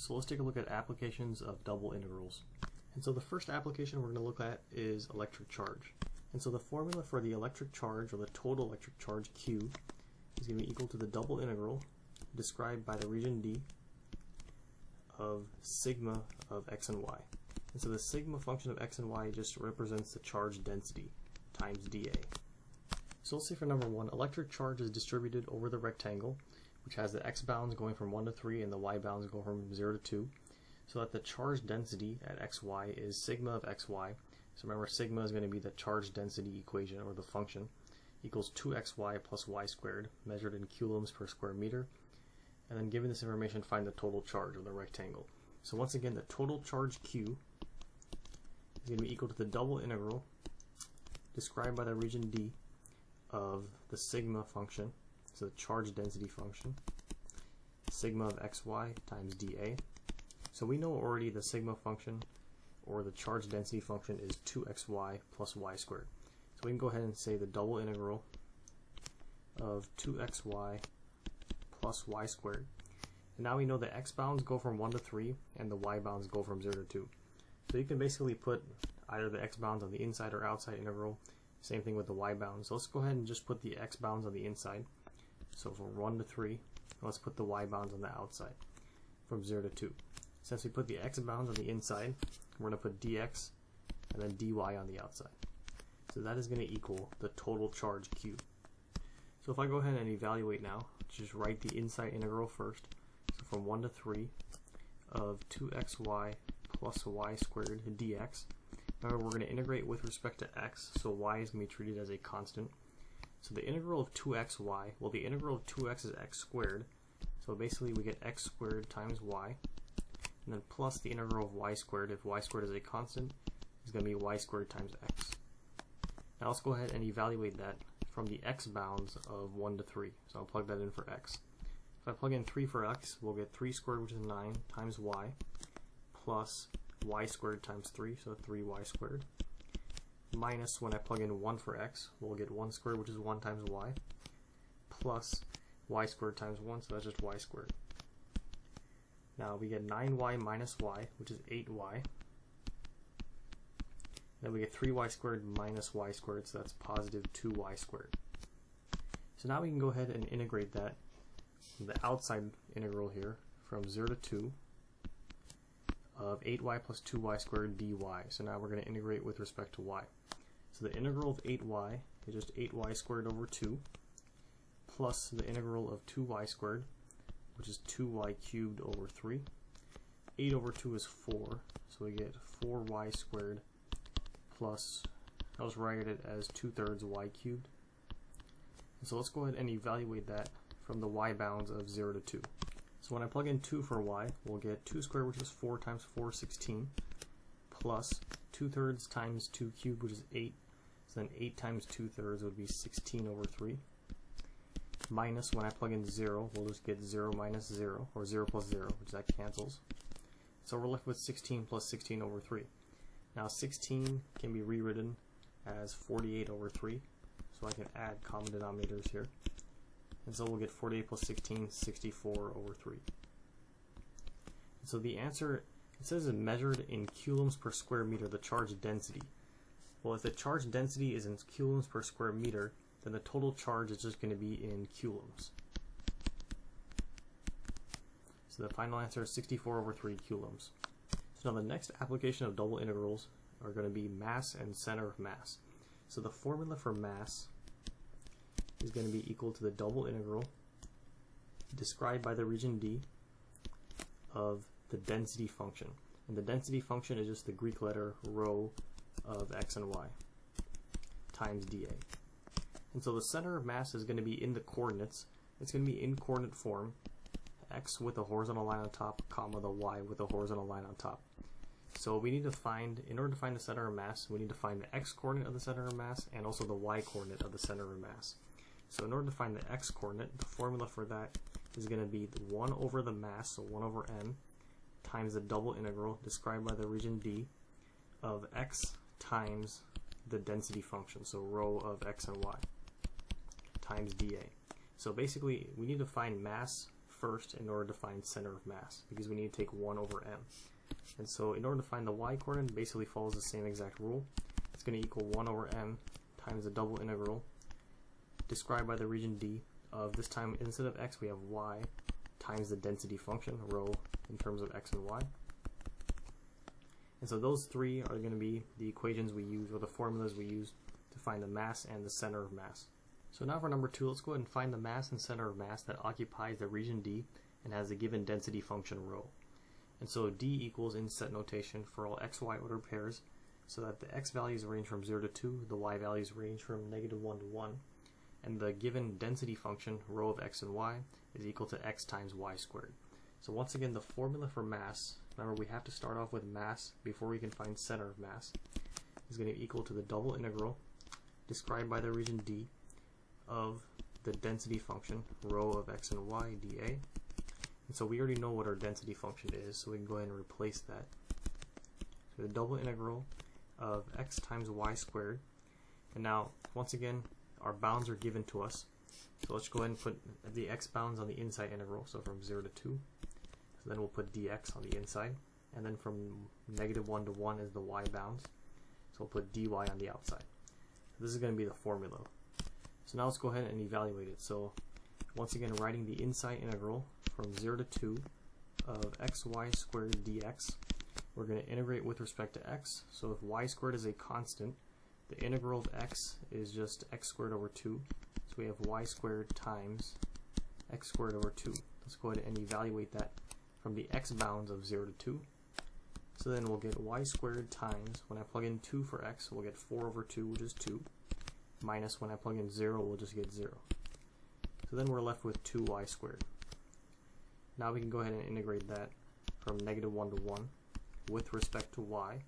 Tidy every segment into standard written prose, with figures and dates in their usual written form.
So let's take a look at applications of double integrals. And so the first application we're going to look at is electric charge. And so the formula for the electric charge, or the total electric charge Q, is going to be equal to the double integral described by the region D of sigma of x and y. And so the sigma function of x and y just represents the charge density times dA. So let's say for number 1, electric charge is distributed over the rectangle, which has the x bounds going from 1 to 3 and the y bounds go from 0 to 2, so that the charge density at xy is sigma of xy. So remember, sigma is going to be the charge density equation, or the function, equals 2xy plus y squared, measured in coulombs per square meter. And then given this information, find the total charge of the rectangle. So once again, the total charge Q is going to be equal to the double integral described by the region D of the sigma function, so the charge density function, sigma of xy times dA. So we know already the sigma function, or the charge density function, is 2xy plus y squared. So we can go ahead and say the double integral of 2xy plus y squared. And now we know the x bounds go from 1 to 3 and the y bounds go from 0 to 2. So you can basically put either the x bounds on the inside or outside integral. Same thing with the y bounds. So let's go ahead and just put the x bounds on the inside. So from 1 to 3, let's put the y bounds on the outside from 0 to 2. Since we put the x bounds on the inside, we're going to put dx and then dy on the outside. So that is going to equal the total charge Q. So if I go ahead and evaluate now, just write the inside integral first. So from 1 to 3 of 2xy plus y squared dx. Remember, we're going to integrate with respect to x, so y is going to be treated as a constant. So the integral of 2xy, well, the integral of 2x is x squared. So basically we get x squared times y. And then plus the integral of y squared, if y squared is a constant, is going to be y squared times x. Now let's go ahead and evaluate that from the x bounds of 1 to 3. So I'll plug that in for x. If I plug in 3 for x, we'll get 3 squared, which is 9, times y, plus y squared times 3, so 3y squared, minus, when I plug in 1 for x, we'll get 1 squared, which is 1 times y, plus y squared times 1, so that's just y squared. Now we get 9y minus y, which is 8y. Then we get 3y squared minus y squared, so that's positive 2y squared. So now we can go ahead and integrate that, the outside integral here, from 0 to 2 of 8y plus 2y squared dy. So now we're going to integrate with respect to y. So the integral of 8y is just 8y squared over 2, plus the integral of 2y squared, which is 2y cubed over 3. 8 over 2 is 4, so we get 4y squared plus, I'll just write it as 2/3 y cubed. And so let's go ahead and evaluate that from the y bounds of 0 to 2. So when I plug in 2 for y, we'll get 2 squared, which is 4 times 4, 16, plus 2/3 times 2 cubed, which is 8. So then 8 times 2/3 would be 16 over 3. Minus, when I plug in 0, we'll just get 0 minus 0, or 0 plus 0, which that cancels. So we're left with 16 plus 16 over 3. Now 16 can be rewritten as 48 over 3, so I can add common denominators here. And so we'll get 48 plus 16, 64 over 3. And so the answer, it says it's measured in coulombs per square meter, the charge density. Well, if the charge density is in coulombs per square meter, then the total charge is just going to be in coulombs. So the final answer is 64 over 3 coulombs. So now the next application of double integrals are going to be mass and center of mass. So the formula for mass is going to be equal to the double integral described by the region D of the density function. And the density function is just the Greek letter rho of x and y times dA. And so the center of mass is going to be in the coordinates. It's going to be in coordinate form, x with a horizontal line on top, comma, the y with a horizontal line on top. So we need to find, in order to find the center of mass, we need to find the x coordinate of the center of mass and also the y coordinate of the center of mass. So in order to find the x coordinate, the formula for that is going to be 1 over the mass, so 1 over m, times the double integral described by the region D of x times the density function, so rho of x and y, times dA. So basically, we need to find mass first in order to find center of mass, because we need to take 1 over m. And so in order to find the y-coordinate, basically follows the same exact rule. It's going to equal 1 over m times the double integral described by the region D of, this time instead of x we have y, times the density function, rho, in terms of x and y. And so those three are going to be the equations we use, or the formulas we use, to find the mass and the center of mass. So now for number 2, let's go ahead and find the mass and center of mass that occupies the region D and has the given density function rho. And so D equals, in set notation, for all xy ordered pairs, so that the x values range from 0 to 2, the y values range from -1 to 1, and the given density function, rho of x and y, is equal to x times y squared. So once again, the formula for mass, remember we have to start off with mass before we can find center of mass, is going to be equal to the double integral described by the region D of the density function, rho of x and y dA. And so we already know what our density function is, so we can go ahead and replace that. So the double integral of x times y squared. And now, once again, our bounds are given to us. So let's go ahead and put the x bounds on the inside integral, so from 0 to 2. So then we'll put dx on the inside. And then from -1 to 1 is the y bounds. So we'll put dy on the outside. So this is going to be the formula. So now let's go ahead and evaluate it. So once again, writing the inside integral from 0 to 2 of xy squared dx. We're going to integrate with respect to x. So if y squared is a constant, the integral of x is just x squared over 2. So we have y squared times x squared over 2. Let's go ahead and evaluate that from the x bounds of 0 to 2. So then we'll get y squared times, when I plug in 2 for x, we'll get 4 over 2, which is 2, minus when I plug in 0, we'll just get 0. So then we're left with 2y squared. Now we can go ahead and integrate that from -1 to 1 with respect to y.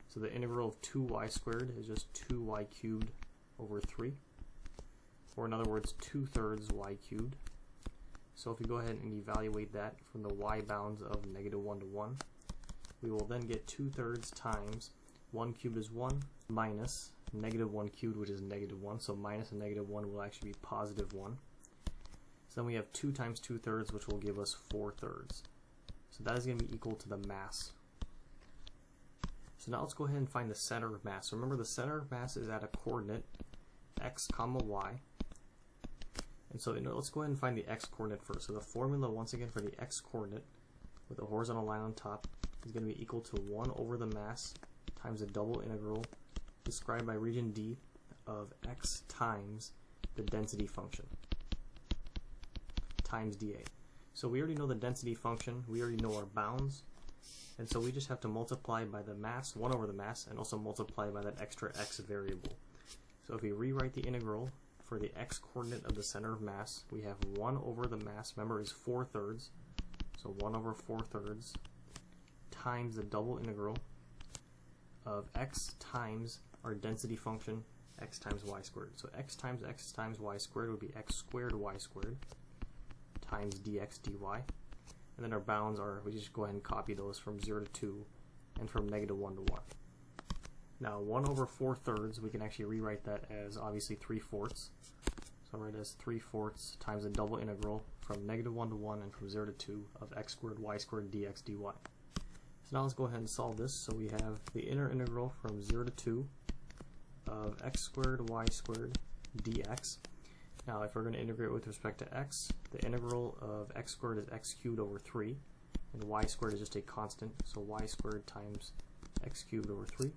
So the integral of 2y squared is just 2y cubed over 3, or in other words 2/3 y cubed. So if we go ahead and evaluate that from the y bounds of -1 to 1, we will then get 2/3 times 1 cubed is 1 minus -1 cubed, which is -1, so minus a -1 will actually be +1. So then we have 2 times 2/3, which will give us 4/3. So that is going to be equal to the mass. So now let's go ahead and find the center of mass. So remember, the center of mass is at a coordinate x comma y. And so let's go ahead and find the x coordinate first. So the formula, once again, for the x coordinate with a horizontal line on top is going to be equal to 1 over the mass times the double integral described by region D of x times the density function times dA. So we already know the density function, we already know our bounds, and so we just have to multiply by the mass, 1 over the mass, and also multiply by that extra x variable. So if we rewrite the integral for the x coordinate of the center of mass, we have 1 over the mass, remember, is 4/3, so 1 over 4/3 times the double integral of x times our density function, x times y squared. So x times y squared would be x squared y squared times dx dy. And then our bounds are, we just go ahead and copy those from 0 to 2 and from -1 to 1. Now 1 over 4/3, we can actually rewrite that as obviously 3/4. So I'll write it as 3/4 times the double integral from -1 to 1 and from 0 to 2 of x squared y squared dx dy. So now let's go ahead and solve this. So we have the inner integral from 0 to 2 of x squared y squared dx. Now if we're going to integrate with respect to x, the integral of x squared is x cubed over 3, and y squared is just a constant, so y squared times x cubed over 3.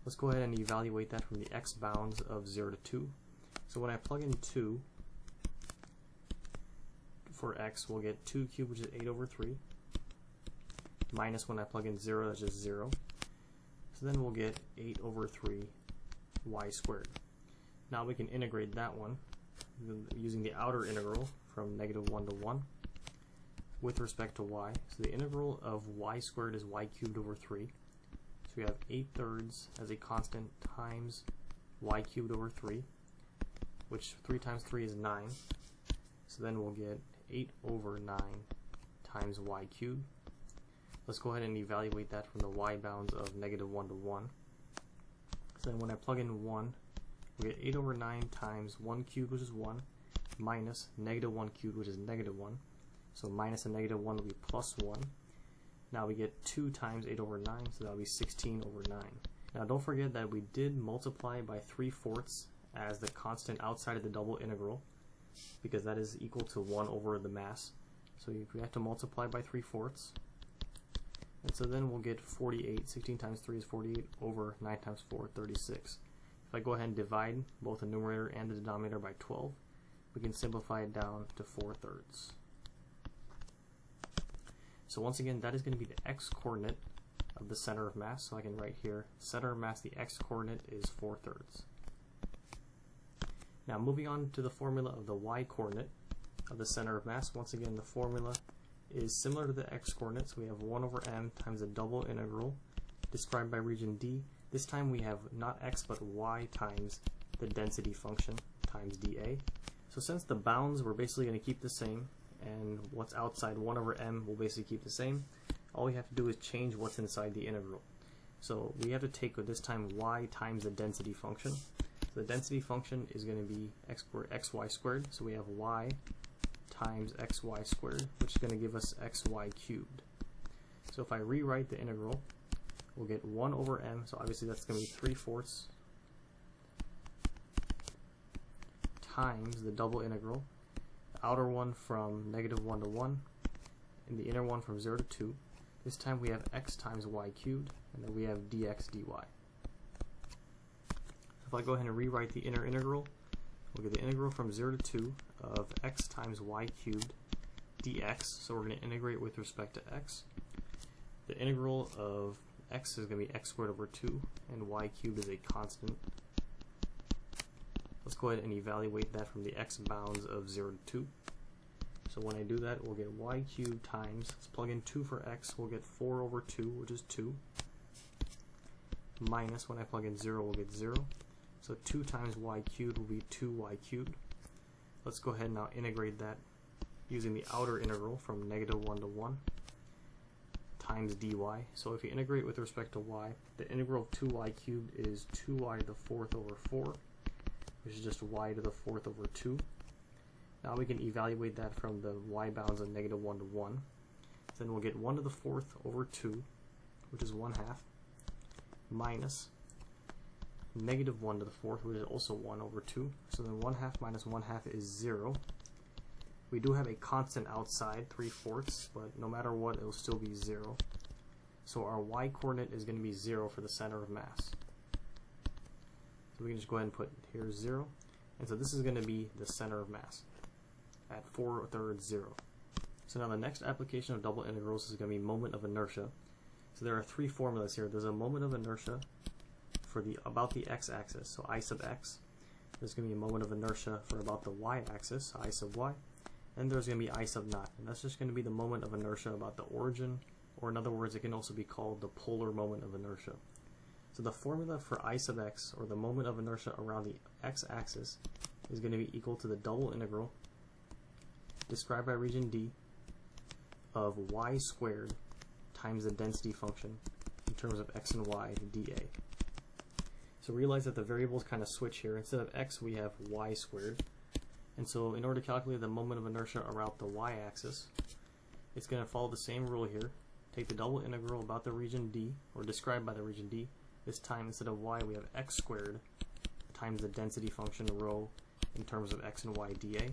Let's go ahead and evaluate that from the x bounds of 0 to 2. So when I plug in 2 for x, we'll get 2 cubed, which is 8 over 3, minus when I plug in 0, that's just 0. So then we'll get 8 over 3 y squared. Now we can integrate that one using the outer integral from -1 to 1 with respect to y. So the integral of y squared is y cubed over 3. So we have 8/3 as a constant times y cubed over 3, which 3 times 3 is 9. So then we'll get 8 over 9 times y cubed. Let's go ahead and evaluate that from the y bounds of -1 to 1. So then when I plug in 1, we get 8 over 9 times 1 cubed, which is 1, minus -1 cubed, which is -1. So minus a negative 1 will be plus 1. Now we get 2 times 8 over 9, so that will be 16 over 9. Now don't forget that we did multiply by 3/4 as the constant outside of the double integral, because that is equal to 1 over the mass. So we have to multiply by 3/4. And so then we'll get 48. 16 times 3 is 48 over 9 times 4, 36. If I go ahead and divide both the numerator and the denominator by 12, we can simplify it down to 4/3. So once again, that is going to be the x-coordinate of the center of mass. So I can write here, center of mass, the x-coordinate is 4/3. Now moving on to the formula of the y-coordinate of the center of mass. Once again, the formula is similar to the x-coordinates. We have 1 over m times the double integral described by region D. This time we have not x but y times the density function times dA. So since the bounds we're basically going to keep the same, and what's outside 1 over m will basically keep the same, all we have to do is change what's inside the integral. So we have to take this time y times the density function. So the density function is going to be xy squared, so we have y times xy squared, which is going to give us xy cubed. So if I rewrite the integral, we'll get 1 over m, so obviously that's going to be 3/4 times the double integral, the outer one from negative 1 to 1, and the inner one from 0 to 2. This time we have x times y cubed, and then we have dx dy. If I go ahead and rewrite the inner integral, we'll get the integral from 0 to 2 of x times y cubed dx, so we're going to integrate with respect to x. The integral of x is going to be x squared over 2, and y cubed is a constant. Let's go ahead and evaluate that from the x bounds of 0 to 2. So when I do that, we'll get y cubed times, let's plug in 2 for x, we'll get 4 over 2, which is 2, minus, when I plug in 0, we'll get 0. So 2 times y cubed will be 2y cubed. Let's go ahead and now integrate that using the outer integral from negative 1 to 1 times dy. So if you integrate with respect to y, the integral of 2y cubed is 2y to the 4th over 4, which is just y to the 4th over 2. Now we can evaluate that from the y bounds of negative 1 to 1. Then we'll get 1 to the 4th over 2, which is 1/2, minus negative 1 to the 4th, which is also 1 over 2. So then 1/2 minus 1/2 is 0. We do have a constant outside, 3/4, but no matter what, it will still be 0. So our y-coordinate is going to be 0 for the center of mass. So we can just go ahead and put here 0. And so this is going to be the center of mass at 4/3, 0. So now the next application of double integrals is going to be moment of inertia. So there are 3 formulas here. There's a moment of inertia for about the x-axis, so I sub x. There's going to be a moment of inertia for about the y-axis, I sub y. And there's going to be I sub naught, and that's just going to be the moment of inertia about the origin, or in other words, it can also be called the polar moment of inertia. So the formula for I sub x, or the moment of inertia around the x-axis, is going to be equal to the double integral described by region D of y squared times the density function in terms of x and y dA. So realize that the variables kind of switch here. Instead of x, we have y squared. And so in order to calculate the moment of inertia around the y-axis, it's going to follow the same rule here. Take the double integral about the region D, or described by the region D. This time, instead of y, we have x squared times the density function rho in terms of x and y dA.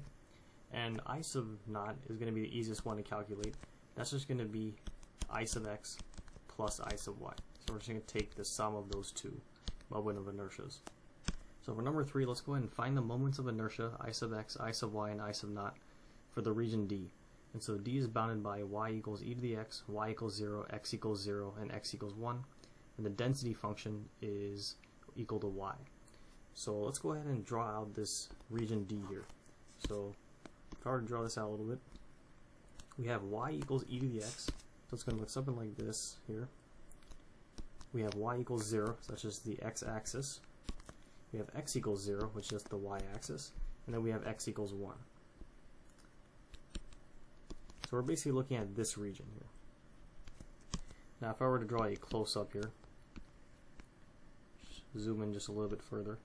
And I sub naught is going to be the easiest one to calculate. That's just going to be I sub x plus I sub y. So we're just going to take the sum of those two moment of inertias. So for number 3, let's go ahead and find the moments of inertia, I sub x, I sub y, and I sub naught for the region D. And so D is bounded by y equals e to the x, y equals 0, x equals 0, and x equals 1. And the density function is equal to y. So let's go ahead and draw out this region D here. So if I were to draw this out a little bit, we have y equals e to the x. So it's going to look something like this here. We have y equals 0, so that's just the x-axis. We have x equals 0, which is just the y-axis. And then we have x equals 1. So we're basically looking at this region here. Now if I were to draw a close-up here, zoom in just a little bit further,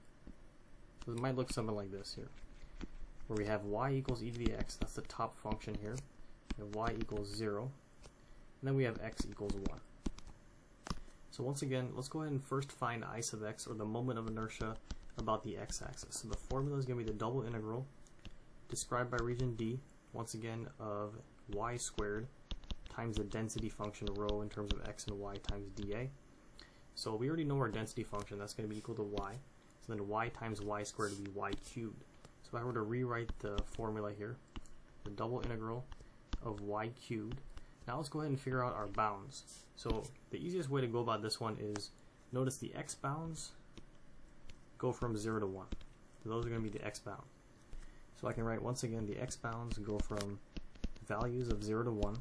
so it might look something like this here, where we have y equals e to the x, that's the top function here, we have y equals 0, and then we have x equals 1. So once again, let's go ahead and first find I sub x, or the moment of inertia, about the x-axis. So the formula is going to be the double integral described by region D, once again, of y squared times the density function rho in terms of x and y times dA. So we already know our density function, that's going to be equal to y. So then y times y squared would be y cubed. So if I were to rewrite the formula here, the double integral of y cubed. Now let's go ahead and figure out our bounds. So the easiest way to go about this one is, notice the x bounds go from 0 to 1. So those are going to be the x bound. So I can write once again the x bounds go from values of 0 to 1.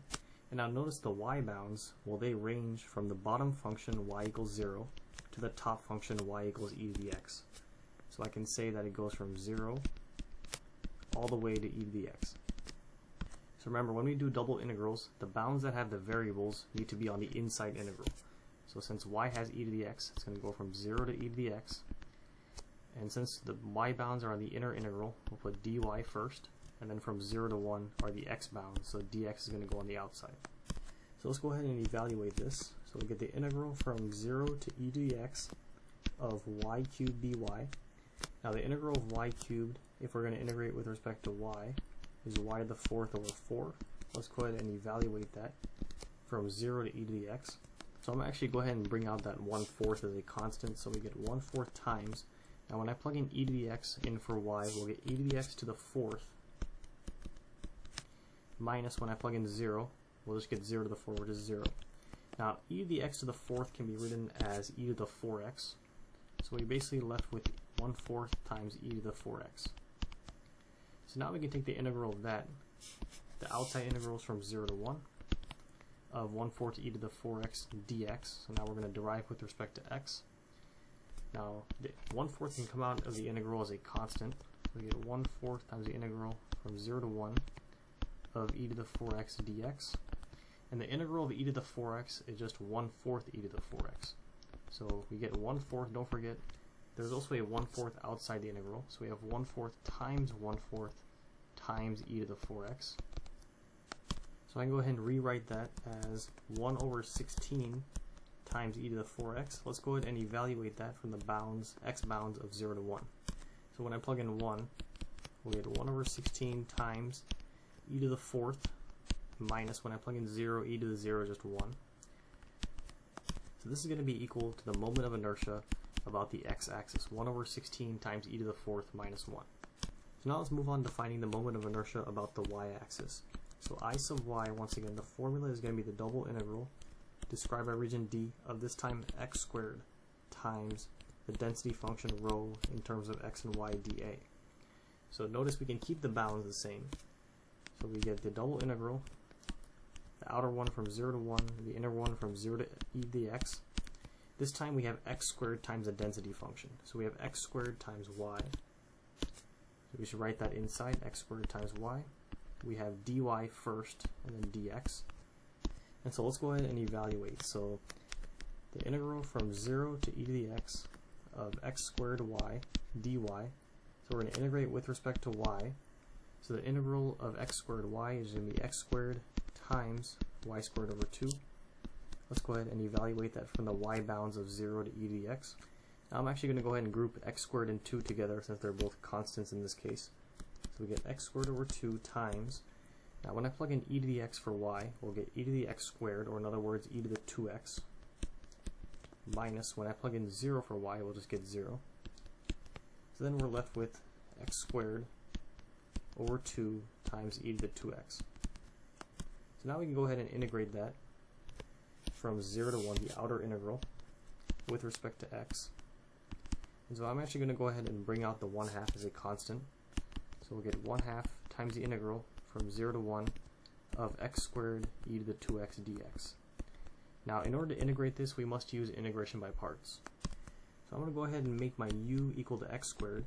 And now notice the y bounds, well, they range from the bottom function y equals 0 to the top function y equals e to the x. So I can say that it goes from 0 all the way to e to the x. So remember, when we do double integrals, the bounds that have the variables need to be on the inside integral. So since y has e to the x, it's going to go from 0 to e to the x. And since the y bounds are on the inner integral, we'll put dy first, and then from 0 to 1 are the x bounds, so dx is going to go on the outside. So let's go ahead and evaluate this. So we get the integral from 0 to e to the x of y cubed dy. Now the integral of y cubed, if we're going to integrate with respect to y, is y to the 4th over 4. Let's go ahead and evaluate that from 0 to e to the x. So I'm going to actually go ahead and bring out that 1/4 as a constant, so we get 1/4 times. Now when I plug in e to the x in for y, we'll get e to the x to the 4th minus, when I plug in 0, we'll just get 0 to the 4, which is 0. Now e to the x to the 4th can be written as e to the 4x. So we basically left with 1/4 times e to the 4x. So now we can take the integral of that. The outside integral is from 0 to 1 of 1/4 e to the 4x dx. So now we're going to derive with respect to x. Now the 1/4 can come out of the integral as a constant. We get 1/4 times the integral from 0 to 1 of e to the 4x dx. And the integral of e to the 4x is just 1/4 e to the 4x. So we get 1/4, don't forget, there's also a 1/4 outside the integral. So we have 1/4 times 1/4 times e to the 4x. So I can go ahead and rewrite that as 1 over 16 times e to the 4x. Let's go ahead and evaluate that from the bounds, x bounds of 0 to 1. So when I plug in 1, we'll get 1 over 16 times e to the 4th minus, when I plug in 0, e to the 0 is just 1. So this is going to be equal to the moment of inertia about the x-axis, 1 over 16 times e to the 4th minus 1. So now let's move on to finding the moment of inertia about the y-axis. So I sub y, once again, the formula is going to be the double integral described by region D of this time x squared times the density function rho in terms of x and y dA. So notice we can keep the bounds the same. So we get the double integral, the outer one from 0 to 1, the inner one from 0 to e to the x. This time we have x squared times the density function. So we have x squared times y. So we should write that inside, x squared times y. We have dy first, and then dx. And so let's go ahead and evaluate. So the integral from 0 to e to the x of x squared y dy. So we're going to integrate with respect to y. So the integral of x squared y is going to be x squared times y squared over 2. Let's go ahead and evaluate that from the y bounds of 0 to e to the x. Now I'm actually going to go ahead and group x squared and 2 together since they're both constants in this case. So we get x squared over 2 times, now when I plug in e to the x for y, we'll get e to the x squared, or in other words, e to the 2x, minus, when I plug in 0 for y, we'll just get 0. So then we're left with x squared over 2 times e to the 2x. So now we can go ahead and integrate that from 0 to 1, the outer integral, with respect to x. And so I'm actually going to go ahead and bring out the 1/2 as a constant. So we'll get 1/2 times the integral from 0 to 1 of x squared e to the 2x dx. Now in order to integrate this, we must use integration by parts. So I'm going to go ahead and make my u equal to x squared,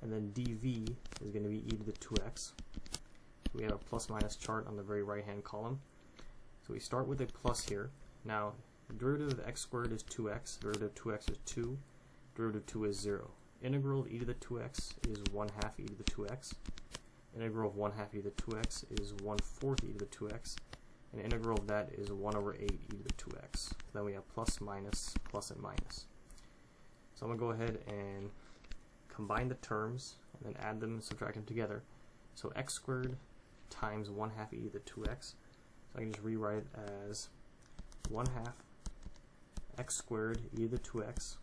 and then dv is going to be e to the 2x. So we have a plus minus chart on the very right hand column. So we start with a plus here. Now the derivative of x squared is 2x, derivative of 2x is 2, derivative of 2 is 0. Integral of e to the 2x is 1/2 e to the 2x. integral of 1/2 e to the 2x is 1/4 e to the 2x, and integral of that is 1/8 e to the 2x. Then we have plus, minus, plus, and minus. So I'm going to go ahead and combine the terms and then add them and subtract them together. So x squared times 1/2 e to the 2x. So I can just rewrite it as 1/2 x squared e to the 2x.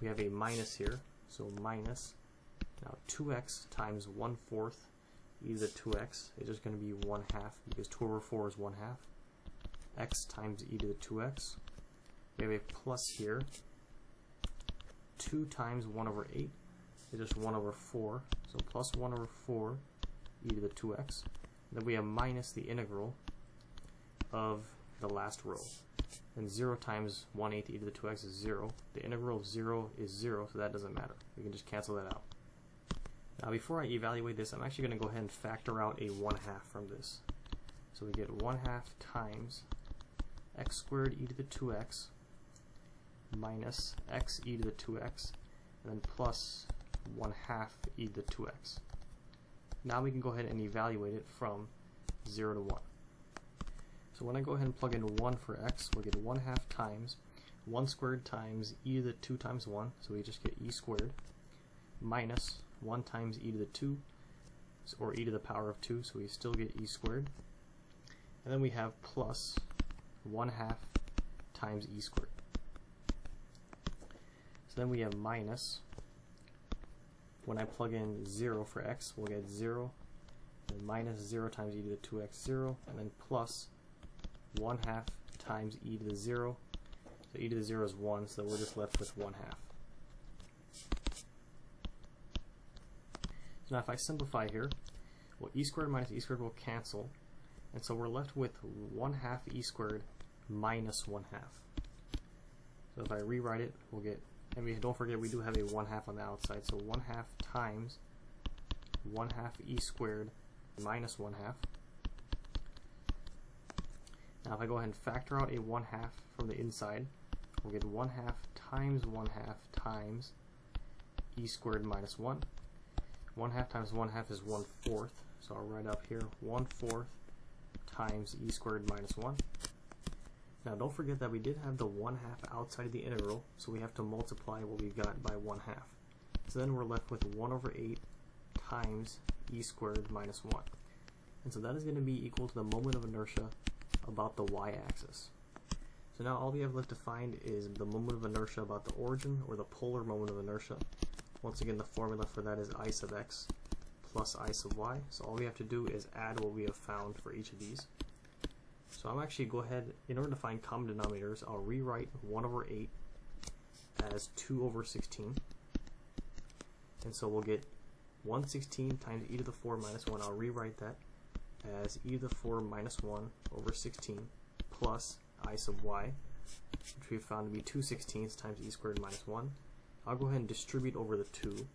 We have a minus here, so minus. Now 2x times 1/4 e to the 2x is just going to be 1/2 because 2 over 4 is 1/2. X times e to the 2x. We have a plus here. 2 times 1/8 is just 1/4, so plus 1/4 e to the 2x. Then we have minus the integral of the last row. And 0 times 1/8 e to the 2x is 0. The integral of 0 is 0, so that doesn't matter. We can just cancel that out. Now before I evaluate this, I'm actually going to go ahead and factor out a 1/2 from this. So we get 1/2 times x squared e to the 2x minus x e to the 2x, and then plus 1/2 e to the 2x. Now we can go ahead and evaluate it from 0 to 1. So when I go ahead and plug in 1 for x, we'll get 1/2 times 1 squared times e to the 2 times 1, so we just get e squared, minus 1 times e to the 2, or e to the power of 2, so we still get e squared. And then we have plus 1/2 times e squared. So then we have minus, when I plug in 0 for x, we'll get 0, and minus 0 times e to the 2x, 0, and then plus 1/2 times e to the 0. So e to the 0 is 1, so we're just left with 1/2. So now if I simplify here, well, e squared minus e squared will cancel, and so we're left with 1/2 e squared minus 1/2. So if I rewrite it, we'll get, and don't forget we do have a 1/2 on the outside, so 1/2 times 1/2 e squared minus 1/2. Now if I go ahead and factor out a 1/2 from the inside, we'll get 1/2 times 1/2 times e squared minus 1. 1/2 times 1/2 is 1/4, so I'll write up here 1/4 times e squared minus 1. Now don't forget that we did have the 1/2 outside of the integral, so we have to multiply what we got by 1/2. So then we're left with 1/8 times e squared minus 1. And so that is going to be equal to the moment of inertia about the y-axis. So now all we have left to find is the moment of inertia about the origin, or the polar moment of inertia. Once again, the formula for that is I sub x plus I sub y. So all we have to do is add what we have found for each of these. So I'm actually go ahead, in order to find common denominators, I'll rewrite 1/8 as 2/16. And so we'll get 1/16 times e to the 4 minus 1. I'll rewrite that as e to the 4 minus 1/16 plus I sub y, which we found to be 2/16 times e squared minus 1. I'll go ahead and distribute over the 2.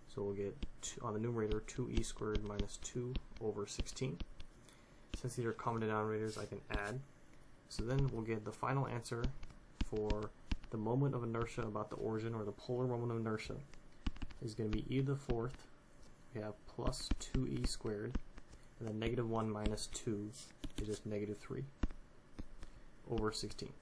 So we'll get, on the numerator, 2e squared minus 2/16. Since these are common denominators, I can add. So then we'll get the final answer for the moment of inertia about the origin, or the polar moment of inertia, is going to be e to the 4th. We have plus 2e squared, and then -1 minus 2 is just -3/16.